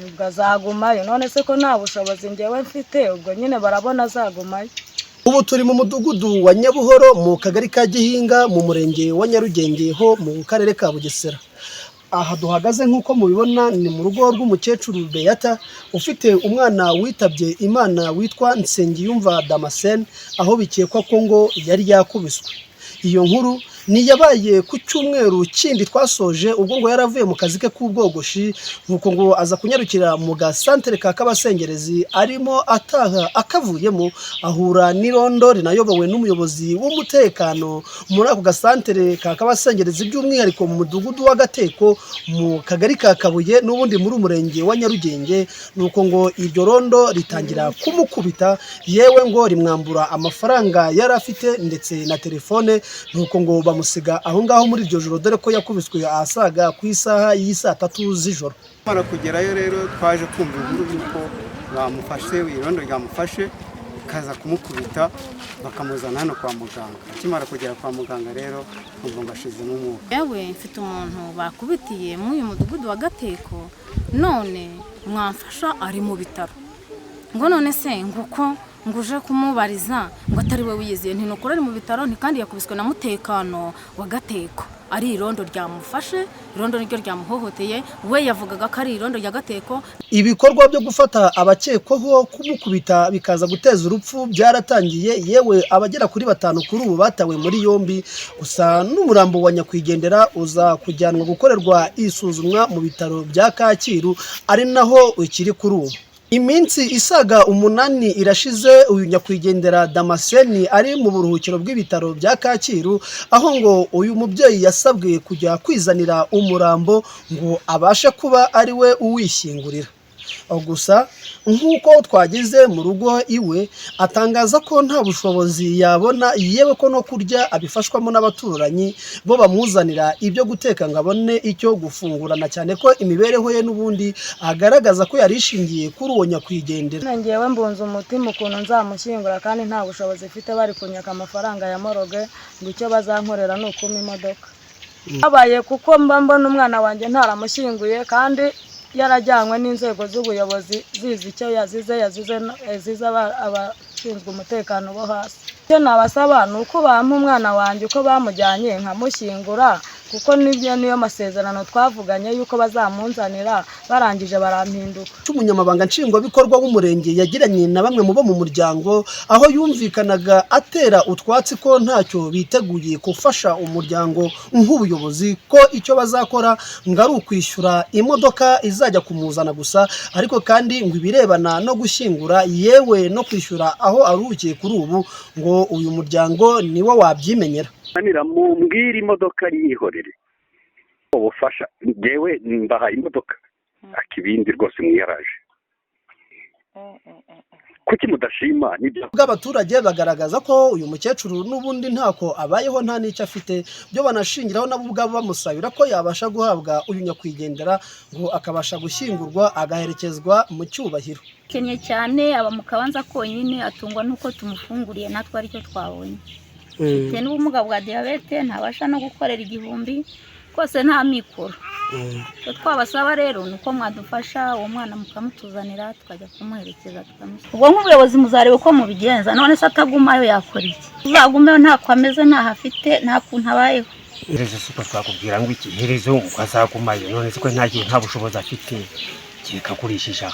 ubwo azagumayo none se ko nta bushobozi njyewe mfite ubwo nyine barabona azagumayo. Ubu turi mu mudugudu wa Nyabuhoro mu kagari ka Gihinga mu murenge wa Nyarugenge ho mu karere ka Bugesera. Aha duhagaze nk'uko mubibona ni mu rugo rw'umukecuru Beata ufite umwana witabye Imana witwa Nsengiyumva Damascene, aho bikekwa ko ngo yari yakubiswe. Iyo nkuru ni yabaye ku cyumweru kindi twasoje ubwo ngo yaravuye mu kazi ke k'ubwogoshi, nuko ngo aza kunyarukira mu gasantere ka Kabasengerezi arimo ataha akavuyemo ahura n'irondo rinayobowe n'umuyobozi w'umutekano muri ako gasantere ka Kabasengerezi, by'umwihariko mu mudugudu wa Gateko mu kagari ka Kabuye n'ubundi muri umurenge wa Nyarugenge. Nuko ngo iryo rondo ritangira kumukubita, yewe ngo rimwambura amafaranga yari afite ndetse na telefone, nuko ngo bamusiga aho ngaho muri iryo joro, dore ko yakubiswe asaga ku isaha y'isa 3 z'ijoro. Mara kugerayo rero twaje kumva inkuru yuko bamufashe, irondo ryamufashe kaza kumukubita bakamuzana hano kwa muganga. Akimara kugera kwa muganga rero ngo ngashize n'umwuka. Yewe mfite umuntu bakubitiye mu uyu mudugudu wa Gateko, none mwamfasha ari mu bitaro. Ngo none se nguko nguje kumubariza ngo atari we wiyiziye ntinukora ari mu bitaro kandi yakubiswe na mutekano wa Gateko. Ari irondo ryamufashe, irondo niryo ryamuhohoteye, we yavugaga ko ari irondo rya Gateko. Ibikorwa byo gufata abakekwaho kumukubita bikaza guteza urupfu byaratangiye, yewe abagera kuri 5 kuri ubu batawe muri yombi. Gusa n'umurambo wa nyakwigendera uza kujyanwa gukorerwa isuzumwa mu bitaro bya Kacyiru, ari naho ukiri kuri ubu. Iminsi isaga 8 irashize uyu nyakwigendera Damascene ari mu buruhukiro bw'ibitaro bya Kacyiru, aho ngo uyu mubyeyi yasabwe kujya kwizanira umurambo ngo abashe kuba ari we uwishyingurira. Gusa nk'uko twagize mu rugo iwe, atangaza ko nta bushobozi yabona, yewe ko no kurya abifashwamo n'abaturanyi bo bamuzanira ibyo guteka ngo abone icyo gufungurana, cyane ko imibereho ye n'ubundi agaragaza ko yarishingiye kuri uwo nyakwigendera. Ngewe mbunze umutima ukuntu nzamushyingura kandi nta bushobozi mfite, bari kunyaka amafaranga ya moroge ngo icyo bazankorera ni ukuma imodoka. Habaye kuko mba mbona umwana wanjye ntaramushyinguye kandi yarajyanywe n'inzego z'ubuyobozi zizi icyo yazize abashinzwe umutekano bo hasi. Icyo nabasaba ni uko bampa umwana wanjye uko bamujyanye nkamushyingura, kuko niyo masezerano twavuganye yuko bazamunzanira, barangije barampinduka. Umunyamabanga nshingwabikorwa w'umurenge yagiranye na bamwe mu bo mu muryango, aho yumvikanaga atera utwatsi ko ntacyo biteguye gufasha umuryango nk'ubuyobozi, ko icyo bazakora ngo ari ukwishyura imodoka izajya kumuzana gusa, ariko kandi ngo ibirebana no gushyingura yewe no kwishyura aho aruhukiye kuri ubu ngo uyu muryango niwo wabyimenyera. Mumbwira imodoka yihorere ubufasha, ngewe mbaha imodoka akibindi rwose mwiyaraje. Kuki mudashima nibyo? Bw'abaturage bagaragaza ko uyu mukecuru n'ubundi ntako abayeho, nta n'icyo afite, byo banashingiraho nabo ubwabo bamusabira ko yabasha guhabwa uyu nyakwigendera ngo akabasha gushyingurwa agaherekezwa mu cyubahiro. Kenye cyane aba mu Kabanza konyine, atungwa nuko tumufunguriye natwe aricyo twabonye. Bitewe n'ubumuga bwa diabete ntabasha no gukorera igihumbi, kose nta mikoro. Cyo twabasaba rero nuko mwadufasha uwo mwana mukamutuzanira tukajya kumuherekeza tukamusa. Ubwo nk'ubuyobozi muzarebe uko mubigenza, none se atagumayo yakora iki? Uzagumeyo ntako ameze, ntahafite, nta kuntu abayeho. Irezo suko twakubwira ngo iki herezo ukazagumayo, none se ko nta bushobozi afite kireka kurishisha.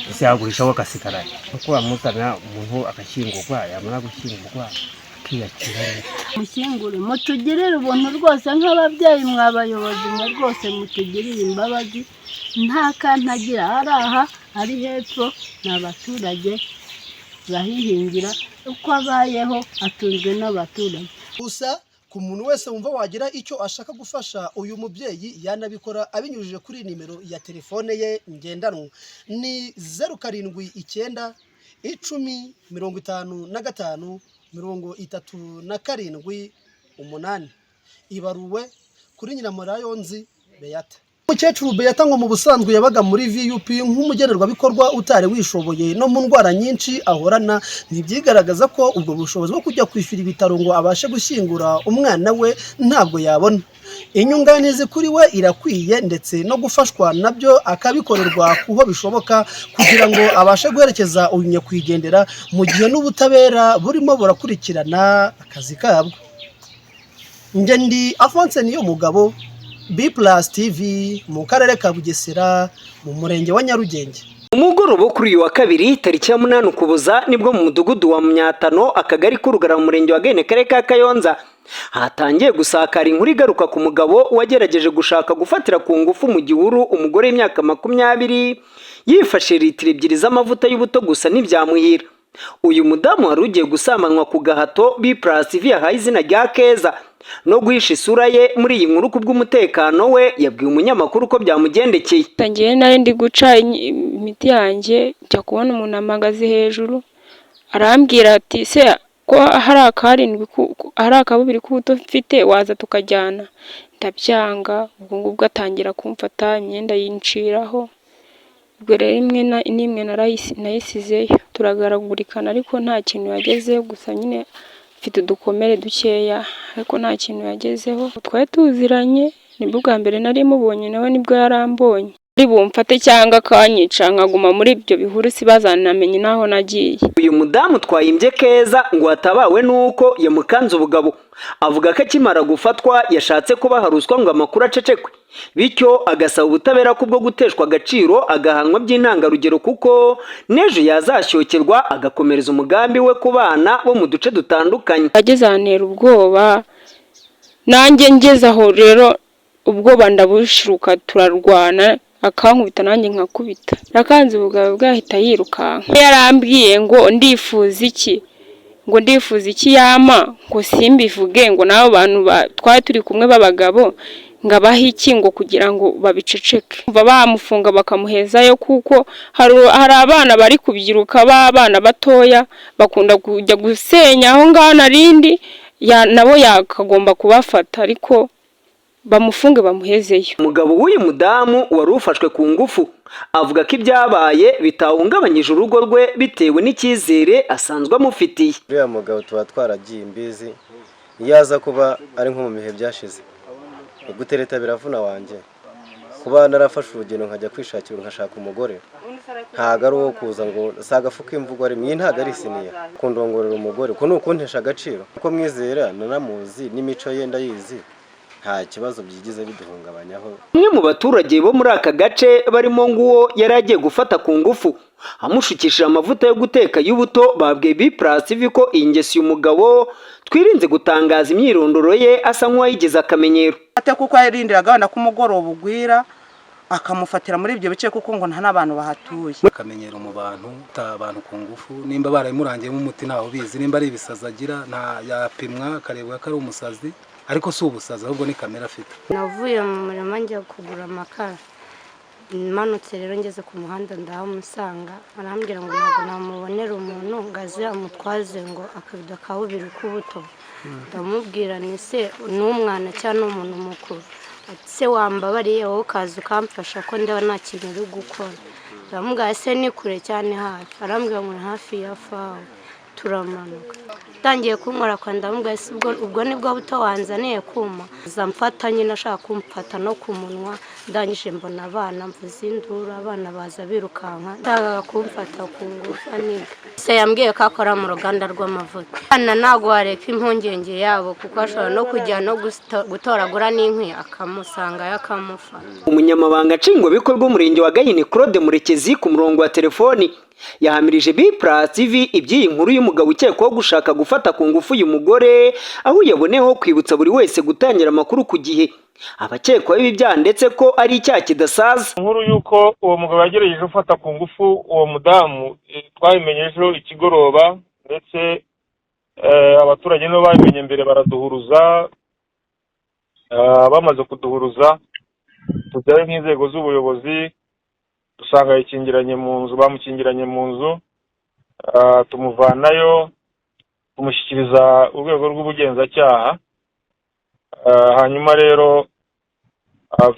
Ese yagurisha we agasigara kuko bamuzana umuntu agashyingurwa, yamara gushyingurwa mushyingure mutugirire ubuntu rwose nk'ababyeyi mwabayobozi mwe rwose mutugirire imbabazi. Nta kantagira araha ari hepfo n'abaturage bahihingira, uko abayeho atunzwe n'abaturage. Gusa ku muntu wese wumva wagira icyo ashaka gufasha uyu mubyeyi yanabikora abinyujije kuri nimero ya telefone ye ngendanwa, ni 079 10 55 37 8. Ibaruwe kuri Nyiramarayonzi Beata. Umukecuru Beata ngo mu busanzwe yabaga muri VUP nk'umugenerwabikorwa utari wishoboye, no mu ndwara nyinshi ahorana ntibyigaragaza ko ubwo bushobozi bwo kujya kwishyura ibitaro ngo abashe gushyingura umwana we ntabwo yabona. inyunganizi kuri we irakwiye ndetse no gufashwa nabyo akabikorerwa kuho bishoboka kugira ngo abashe guherekeza uyu nyakwigendera mu gihe n'ubutabera burimo burakurikirana akazi kabwo. Njye ndi Alphonse Niyomugabo, B+ TV mu karere ka Bugesera mu murenge wa Nyarugenge. Umugoroba wo kuri uyu wa kabiri tariki ya 8 Ukuboza nibwo mu mudugudu wa Myatano akagari k'Urugara mu murenge wa Gahini karere ka Kayonza hatangiye gusakara inkuru igaruka ku mugabo wagerageje gushaka gufatira ku ngufu mu gihuru umugore w'imyaka 20 yifashe litiro 2 z'amavuta y'ubuto gusa n'ibyamuhira. Uyu mudamu wari ugiye gusamanwa ku gahato B+ TV yahaye izina rya Keza no guhisha isura ye muri iyi nkuru kubw'umutekano we yabwiye umunyamakuru ko byamugendekeye. Tangiye nari ndi guca imiti yanjye cyo kubona umuntu amagaze hejuru arambwira ati se ko hari akabubiri k'ubuto mfite waza tukajyana. Ndabyanga ubwo ngubwo atangira kumfata imyenda yinciraho. Ubwo rero nimwe nayisizeyo turagaragurikana ariko nta kintu yagezeho gusa nyine mfite udukomere dukeya ariko nta kintu yagezeho. Twari tuziranye nibwo bwa mbere nari mubonye nawe nibwo yarambonye. Ari bumfate cyangwa kanyica nkaguma muri ibyo bihuru sibazanamenye naho nagiye. Uyu mudamu twayimbye Keza ngo atabawe nuko yamukanze ubugabo. Avuga ko akimara gufatwa yashatse kubaha ruswa ngo amakuru acecekwe. Bityo agasaba ubutabera kubwo guteshwa agaciro agahanwa by'intangarugero kuko nejo yazashyokerwa agakomereza umugambi we ku bana bo mu duce dutandukanye. Ageze antera ubwoba nanjye ngeze aho rero ubwoba ndabushiruka turarwana akankubita nanjye nkakubita. Nakanze ubugabo bwahita yirukanka. Yarambwiye ngo ndifuza iki? Ngo ndifuza iki yama ngo simbivuge ngo nabo bantu twari turi kumwe babagabo ngabaha iki ngo kugira ngo babiceceke. Bamufunga bakamuhezayo kuko hari abana bari kubyiruka b'abana batoya bakunda kujya gusenya aho ngaho narindi nabo yakagomba kubafata ariko bamufunge bamuhezeyo. Umugabo w'uyu mudamu wari ufashwe ku ngufu avuga ko ibyabaye bitahungabanyije urugo rwe bitewe n'icyizere asanzwe amufitiye. Uriya mugabo tuba twaragiye imbizi yaza kuba ari nko mu bihe byashize. Gutereta biravuna wanjye kuba narafashe urugendo nkajya kwishakira nkashaka umugore ntago ari uwo kuza ngo sagafuka imvugo ari mwe ntago ari siniya kundongorera umugore ko nukuntesha agaciro ko mwizera nanamuzi n'imico yenda yizi nta kibazo byigize biduhungabanyaho. Umwe mu baturage bo muri aka gace barimo nguwo yari agiye gufata ku ngufu amushukishije amavuta yo guteka y'ubuto babwiye B+ TV ko iyi ngeso y'umugabo twirinze gutangaza imyirondoro ye asa nk'uwayigize akamenyero. Ate kuko yarindiraga abana ku mugoroba ugwira akamufatira muri ibyo bice kuko ngo nta n'abantu bahatuye. Akamenyero mu bantu abantu ku ngufu nimba barayimurangiyemo umuti ntaho bizi nimba ari ibisazi agira nta yapimwa akarebwa ko ari umusazi ariko si ubusazi ahubwo ni kamera afite. Navuye mu murima njya kugura amakara manutse rero ngeze ku muhanda ndahamusanga arambwira ngo ntabwo namubonera umuntu ngo azamutwaze ngo akabido kabubiri k'ubuto. Ndamubwira ni se n'umwana cyangwa n'umuntu mukuru se wambabariye wowe ukaza ukamfasha ko ndeba nta kintu uri gukora. Ndamubwira se ni kure cyane hafi arambwira ngo hafi ya fawe turamanuka. Tangiye kunkora kwa ndamubwira ubwo nibwo buto wanzaniye kuma zamfata nyine ashaka kumfata no ku munwa ndangije mbona abana mvuze induru abana baza birukanka ndaga kumfata ku ngufu niga. Se yambwiye ko akora mu ruganda rw'amavuta. Ana nago wareka impungenge yabo kuko ashobora no kujya no gutoragura n'inkwi akamusanga yakamufata. Umunyamabanga nshingwabikorwa w'umurenge wa Gahini Claude Murekezi ku murongo wa telefoni yahamirije B+ TV iby'iyi nkuru y'umugabo ukekwaho gushaka gufata ku ngufu uyu mugore aho yaboneyeho kwibutsa buri wese gutangira amakuru ku gihe abakekwaho ibi byaha ndetse ko ari icyaha kidasaza. Inkuru y'uko uwo mugabo yagerageje gufata ku ngufu uwo mudamu twabimenyejeho ikigoroba ndetse abaturage nibo babimenye mbere baraduhuruza. Bamaze kuduhuruza tujyayo nk'inzego z'ubuyobozi dusanga ikingiranye mu nzu bamukingiranye mu nzu tumuvanayo tumushyikiriza urwego rw'ubugenzacyaha. Hanyuma rero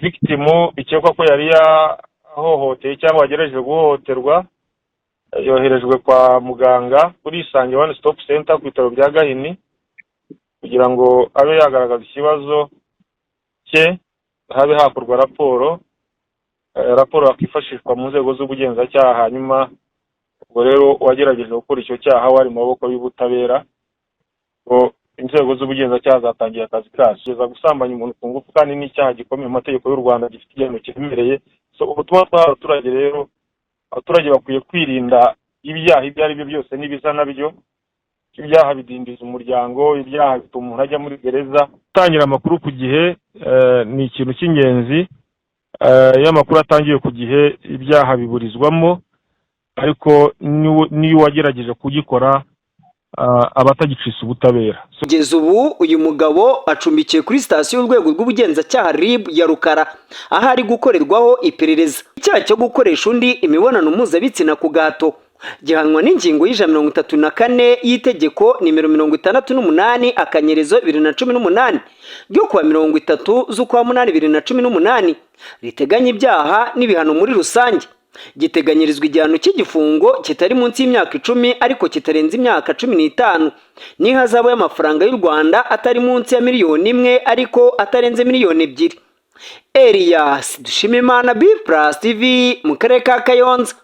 victimu bikekwa ko yari yahohoteye cyangwa yagerageje guhohoterwa yoherejwe kwa muganga kuri Isange One Stop Center ku bitaro bya Gahini kugira ngo abe yagaragaza ikibazo cye habe hakorwa raporo yakifashishwa mu nzego z'ubugenzacyaha, hanyuma ubwo rero uwagerageje gukora icyo cyaha wari mu maboko y'ubutabera, ngo inzego z'ubugenzacyaha zatangiye akazi kazo. Kugeza gusambanya umuntu ku ngufu kandi n'icyaha gikomeye mu mategeko y'u Rwanda gifite igihano kiremereye. Ubutumwa bw'abaturage rero, abaturage bakwiye kwirinda ibyaha ibyo ari byo byose n'ibiza nabyo. Ibyaha bidindiza umuryango, ibyaha bituma umuntu ajya muri gereza. Gutangira amakuru ku gihe ni ikintu cy'ingenzi. Iyo amakuru atangiye ku gihe ibyaha biburizwamo, ariko niyo wagerageje kugikora abatagicisa ubutabera. Kugeza ubu uyu mugabo acumbikiye kuri sitasiyo y'urwego rw'ubugenzacyaha RIB ya Rukara, aho ari gukorerwaho iperereza. Icyaha cyo gukoresha undi imibonano mpuzabitsina ku gahato gihanwa n'ingingo y'134 y'itegeko nimero 68/2018 ryo kuwa 30 z'ukwa 8/2018 riteganya ibyaha n'ibihano muri rusange. Giteganyirizwa igihano cy'igifungo kitari munsi y'imyaka 10 ariko kitarenze imyaka 15 n'ihazabu y'amafaranga y'u Rwanda atari munsi ya miliyoni 1 ariko atarenze miliyoni 2. Elias Dushimimana, B+ TV, mu karere ka Kayonza.